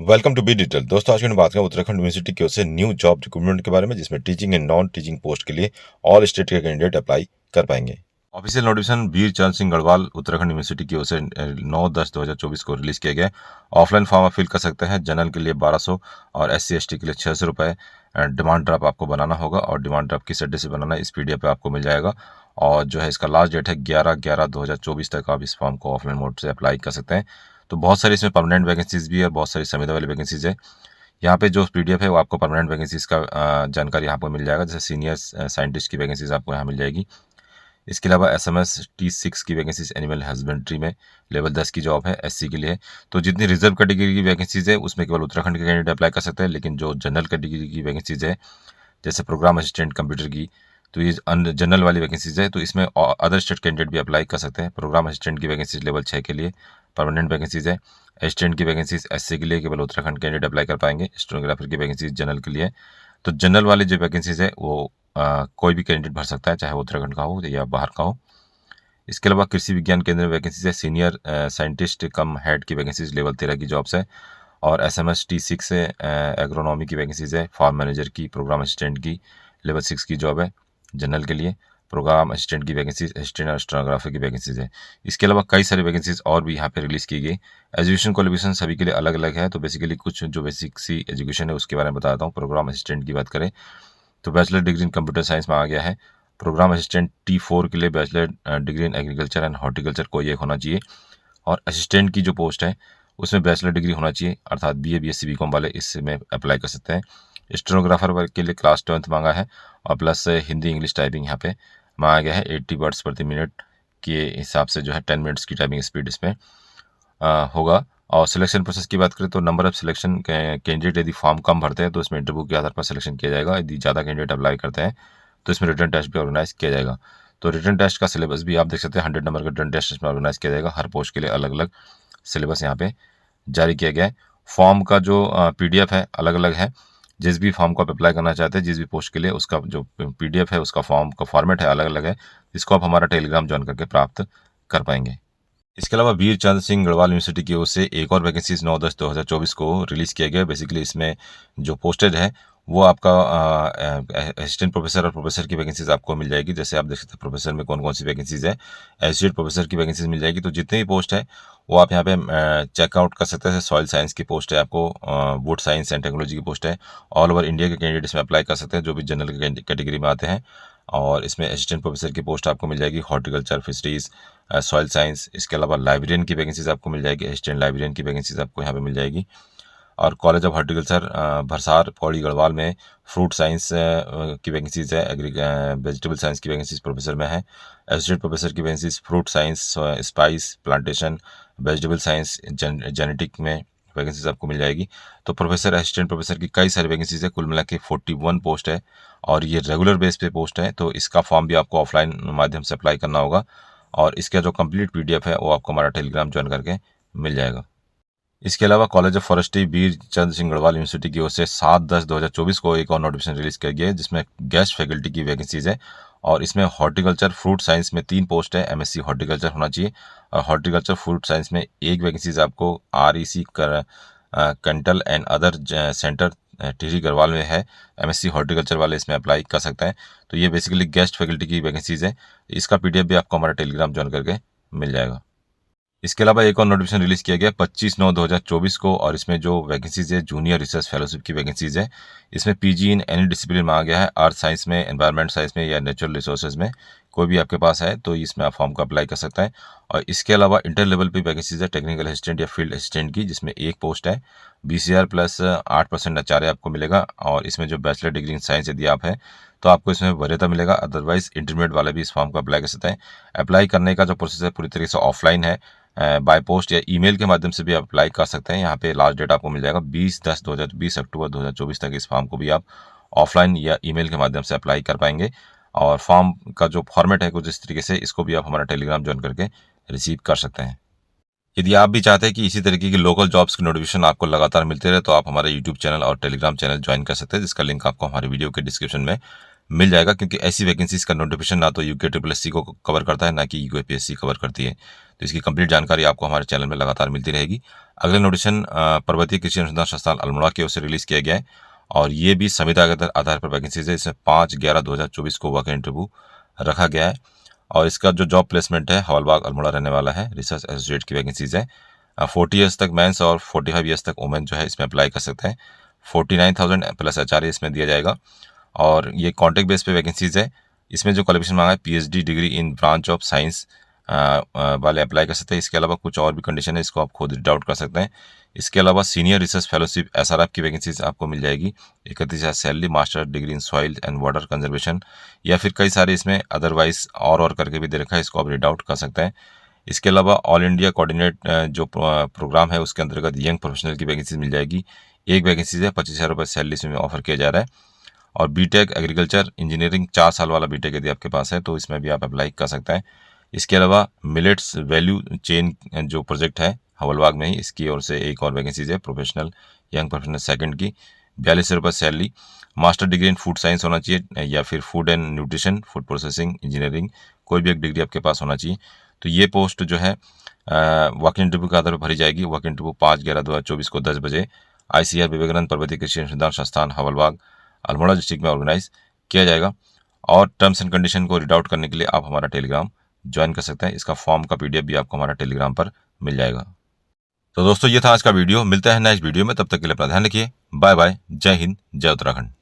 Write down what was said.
Welcome to be digital. दोस्तों, आज की बात करें उत्तराखंड यूनिवर्सिटी की ओर से न्यू जॉब रिक्रूटमेंट के बारे में, जिसमें teaching and non teaching post के लिए ऑल स्टेट के कैंडिडेट अप्लाई कर पाएंगे। ऑफिशियल नोटिफिकेशन वीर चंद सिंह गढ़वाल उत्तराखंड यूनिवर्सिटी की ओर से 9/10/2024 को रिलीज किया गया। ऑफलाइन फॉर्म आप फिल कर सकते हैं। जनरल के लिए 1200 और SC ST के लिए 600 रुपये डिमांड ड्राफ्ट आपको बनाना होगा, और डिमांड ड्राफ्ट किस एड्रेस से बनाना है इस PDF पे आपको मिल जाएगा। और जो है इसका लास्ट डेट है 11/11/2024 तक आप इस फॉर्म को ऑफलाइन मोड से अप्लाई कर सकते हैं। तो बहुत सारी इसमें परमानेंट वैकेंसीज भी है और बहुत सारी संविदा वाली वैकेंसीज है। यहाँ पे जो PDF है वो आपको परमानेंट वैकेंसीज का जानकारी यहाँ पर मिल जाएगा। जैसे सीनियर साइंटिस्ट की वैकेंसीज आपको यहाँ मिल जाएगी। इसके अलावा SMS T6 की वैकेंसीज एनिमल हस्बेंड्री में लेवल 10 की जॉब है, SC के लिए। तो जितनी रिजर्व कैटेगरी की वैकेंसीज है उसमें केवल उत्तराखंड के कैंडिडेट अप्लाई कर सकते हैं, लेकिन जो जनरल कैटेगरी की वैकेंसीज है जैसे प्रोग्राम असिस्टेंट कंप्यूटर की, तो ये जनरल वाली वैकेंसीज है, तो इसमें अदर स्टेट कैंडिडेट भी अप्लाई कर सकते हैं। प्रोग्राम असिस्टेंट की वैकेंसीज लेवल 6 के लिए परमानेंट वैकेंसीज है। असिस्टेंट की वैकेंसीज SC के लिए केवल उत्तराखंड कैंडिडेट अप्लाई कर पाएंगे। स्टेनोग्राफर की वैकेंसीज जनरल के लिए। तो जनरल वाली जो वैकेंसीज है वो कोई भी कैंडिडेट भर सकता है, चाहे वो उत्तराखंड का हो या बाहर का हो। इसके अलावा कृषि विज्ञान केंद्र में वैकेंसीज है। सीनियर साइंटिस्ट कम हेड की वैकेंसीज लेवल 13 की जॉब्स है। और SMS T6 से एग्रोनॉमी की वैकेंसीज है। फार्म मैनेजर की, प्रोग्राम असिस्टेंट की लेवल 6 की जॉब है जनरल के लिए। प्रोग्राम असिस्टेंट की वैकेंसीज, असिस्टेंट और स्टेनोग्राफर की वैकेंसीज है। इसके अलावा कई सारी वैकेंसीज और भी यहाँ पे रिलीज की गई। एजुकेशन क्वालिफिकेशन सभी के लिए अलग अलग है। तो बेसिकली कुछ जो बेसिक सी एजुकेशन है उसके बारे में बताता हूँ। प्रोग्राम असिस्टेंट की बात करें तो bachelor degree in computer science में आ गया है। प्रोग्राम असिस्टेंट T4 के लिए bachelor degree in agriculture and horticulture कोई एक होना चाहिए। और असिस्टेंट की जो पोस्ट है उसमें बैचलर डिग्री होना चाहिए, अर्थात BA BSc BCom वाले इसमें अप्लाई कर सकते हैं। स्टेनोग्राफर वर्क के लिए क्लास 10th मांगा है, और प्लस हिंदी इंग्लिश टाइपिंग यहाँ पे मांगा गया है। 80 वर्ड्स प्रति मिनट के हिसाब से जो है 10 मिनट्स की टाइपिंग स्पीड इसमें होगा। और सिलेक्शन प्रोसेस की बात करें तो नंबर ऑफ सिलेक्शन कैंडिडेट यदि फॉर्म कम भरते हैं तो इसमें इंटरव्यू के आधार पर सिलेक्शन किया जाएगा। यदि ज़्यादा कैंडिडेट अप्लाई करते हैं तो इसमें रिटर्न टेस्ट भी ऑर्गेनाइज किया जाएगा। तो रिटर्न टेस्ट का सिलेबस भी आप देख सकते हैं। 100 नंबर का रिटर्न टेस्ट इसमें ऑर्गेनाइज किया जाएगा। हर पोस्ट के लिए अलग अलग सिलेबस यहाँ पे जारी किया गया है। फॉर्म का जो PDF है अलग अलग है। जिस भी फॉर्म को आप अप्लाई करना चाहते हैं, जिस भी पोस्ट के लिए, उसका जो PDF है उसका फॉर्म का फॉर्मेट है अलग अलग है, जिसको आप हमारा टेलीग्राम ज्वाइन करके प्राप्त कर पाएंगे। इसके अलावा वीर चंद सिंह गढ़वाल यूनिवर्सिटी की ओर से एक और वैकेंसीज 9/10/2024 को रिलीज किया गया। बेसिकली इसमें जो पोस्टेड है वो आपका असिस्टेंट प्रोफेसर और प्रोफेसर की वैकेंसीज आपको मिल जाएगी। जैसे आप देख सकते हैं प्रोफेसर में कौन कौन सी वैकेंसीज है। एसोसिएट प्रोफेसर की वैकेंसीज मिल जाएगी। तो जितनी भी पोस्ट है वो आप यहाँ पे चेकआउट कर सकते हैं। सॉइल साइंस की पोस्ट है आपको, वुड साइंस एंड टेक्नोलॉजी की पोस्ट है। ऑल ओवर इंडिया के कैंडिडेट इसमें अप्लाई कर सकते हैं जो भी जनरल कैटेगरी में आते हैं। और इसमें असिस्टेंट प्रोफेसर की पोस्ट आपको मिल जाएगी, हॉर्टिकल्चर, फिशरीज, सॉइल साइंस। इसके अलावा लाइब्रेरियन की वैकेंसीज आपको मिल जाएगी। असिस्टेंट लाइब्रेरियन की वैकेंसीज आपको यहाँ पे मिल जाएगी। और college of horticulture Bharsar Pauri Garhwal में फ्रूट साइंस की वैकेंसीज है। वेजिटेबल साइंस की वैकेंसीज प्रोफेसर में है। एसोसिएट प्रोफेसर की vacancies fruit science, spice, plantation, vegetable science, genetic में वैकेंसीज आपको मिल जाएगी। तो प्रोफेसर, असिस्टेंट प्रोफेसर की कई सारी वैकेंसीज है। कुल मिला के 41 पोस्ट है, और ये रेगुलर बेस पे पोस्ट है। तो इसका फॉर्म भी आपको ऑफलाइन माध्यम से अप्लाई करना होगा, और इसका जो कंप्लीट PDF है वो आपको हमारा टेलीग्राम ज्वाइन करके मिल जाएगा। इसके अलावा college of forestry Veer Chand Singh Garhwal university की ओर से 7/10/2024 को एक और नोटिफिकेशन रिलीज किया गया है, जिसमें गेस्ट फैकल्टी की वैकेंसीज है। और इसमें हॉर्टिकल्चर फ्रूट साइंस में 3 पोस्ट है। MSc हॉर्टिकल्चर होना चाहिए, और हॉर्टिकल्चर फ्रूट साइंस में एक वैकेंसीज आपको REC कंटल and other center Tehri Garhwal में है। MSc हॉर्टिकल्चर वाले इसमें अप्लाई कर सकते हैं। तो ये बेसिकली गेस्ट फैकल्टी की वैकेंसीज है। इसका PDF भी आपको हमारा टेलीग्राम ज्वाइन करके मिल जाएगा। इसके अलावा एक और नोटिफिकेशन रिलीज किया गया 25/9/2024 को, और इसमें जो वैकेंसीज है जूनियर रिसर्च फेलोशिप की वैकेंसीज है। इसमें PG इन एनी डिसिप्लिन में आ गया है। अर्थ साइंस में, एनवायरमेंट साइंस में या नेचुरल रिसोर्सेज में कोई भी आपके पास है तो इसमें आप फॉर्म को अप्लाई कर सकते हैं। और इसके अलावा इंटर लेवल पे वैकेंसीज है टेक्निकल असिस्टेंट या फील्ड असिस्टेंट की, जिसमें एक पोस्ट है। BCR प्लस 8% आचार्य आपको मिलेगा। और इसमें जो बैचलर डिग्री इन साइंस यदि आप है तो आपको इसमें वरीयता मिलेगा। अदरवाइज इंटरमीडिएट वाले भी इस फॉर्म को अप्लाई कर सकते हैं। अप्लाई करने का जो प्रोसेस है पूरी तरीके से ऑफलाइन है। बाय पोस्ट या ईमेल के माध्यम से भी आप अप्लाई कर सकते हैं। यहाँ पे लास्ट डेट आपको मिल जाएगा 20 अक्टूबर 2024 तक। इस फॉर्म को भी आप ऑफलाइन या ईमेल के माध्यम से अप्लाई कर पाएंगे। और फॉर्म का जो फॉर्मेट है कुछ इस तरीके से, इसको भी आप हमारा टेलीग्राम ज्वाइन करके रिसीव कर सकते हैं। यदि आप भी चाहते हैं कि इसी तरीके की लोकल जॉब्स की नोटिफिकेशन आपको लगातार मिलते रहे तो आप हमारा यूट्यूब चैनल और टेलीग्राम चैनल ज्वाइन कर सकते हैं, जिसका लिंक आपको हमारे वीडियो के डिस्क्रिप्शन में मिल जाएगा। क्योंकि ऐसी वैकेंसीज का नोटिफिकेशन ना तो UK SSC को कवर करता है, ना कि UPSC कवर करती है। तो इसकी कंप्लीट जानकारी आपको हमारे चैनल में लगातार मिलती रहेगी। अगले नोटिफिकेशन पर्वतीय कृषि अनुसंधान संस्थान अल्मोड़ा की ओर से रिलीज किया गया है और ये भी संविदा के आधार पर वैकेंसीज है। इसमें 5/11/2024 को वर्क इंटरव्यू रखा गया है और इसका जो जॉब प्लेसमेंट है हवलबाग अल्मोड़ा रहने वाला है। रिसर्च एसोसिएट की वैकेंसीज है। 40 ईयर्स तक मेंस और 45 ईयर्स तक वुमेन जो है इसमें अप्लाई कर सकते हैं। 49,000 प्लस एचआरए इसमें दिया जाएगा और ये कॉन्ट्रैक्ट बेस पे वैकेंसीज है। इसमें जो क्वालिफिकेशन मांगा है PhD degree in branch of science वाले अप्लाई कर सकते हैं। इसके अलावा कुछ और भी कंडीशन है, इसको आप खुद रीड आउट कर सकते हैं। इसके अलावा सीनियर रिसर्च फेलोशिप एसआरएफ की वैकेंसीज आपको मिल जाएगी। 31,000 salary, master degree in soil and water conservation या फिर कई सारे इसमें अदरवाइज और करके भी दे रखा है, इसको आप रीड आउट कर सकते हैं। इसके अलावा ऑल इंडिया कोऑर्डिनेट जो प्रोग्राम है उसके अंतर्गत यंग प्रोफेशनल की वैकेंसीज मिल जाएगी। एक वैकेंसीज है, 25,000 रुपये सैलरी इसमें ऑफर किया जा रहा है। और बीटेक एग्रीकल्चर इंजीनियरिंग 4 साल वाला बीटेक यदि आपके पास है तो इसमें भी आप अप्लाई कर सकते हैं। इसके अलावा मिलेट्स वैल्यू चेन जो प्रोजेक्ट है हवलबाग में ही, इसकी ओर से एक और वैकेंसीज है प्रोफेशनल यंग प्रोफेशनल सेकंड की, 42 रुपये salary. Master degree in food science होना चाहिए या फिर food and nutrition, food processing engineering, कोई भी एक डिग्री आपके पास होना चाहिए। तो ये पोस्ट जो है वॉक इंटरव्यू के आधार पर भरी जाएगी। वॉक इंटरव्यू 5/11/2024 को 10 बजे ICR विवेकानंद पर्वतीय कृषि अनुसंधान संस्थान हवलबाग अल्मोड़ा डिस्ट्रिक्ट में ऑर्गेनाइज किया जाएगा। और टर्म्स एंड कंडीशन को रीड आउट करने के लिए आप हमारा टेलीग्राम ज्वाइन कर सकते हैं। इसका फॉर्म का PDF भी आपको हमारा टेलीग्राम पर मिल जाएगा। तो दोस्तों ये था आज का वीडियो। मिलता है नेक्स्ट वीडियो में, तब तक के लिए अपना ध्यान रखिए। Bye bye. जय हिंद, जय उत्तराखंड।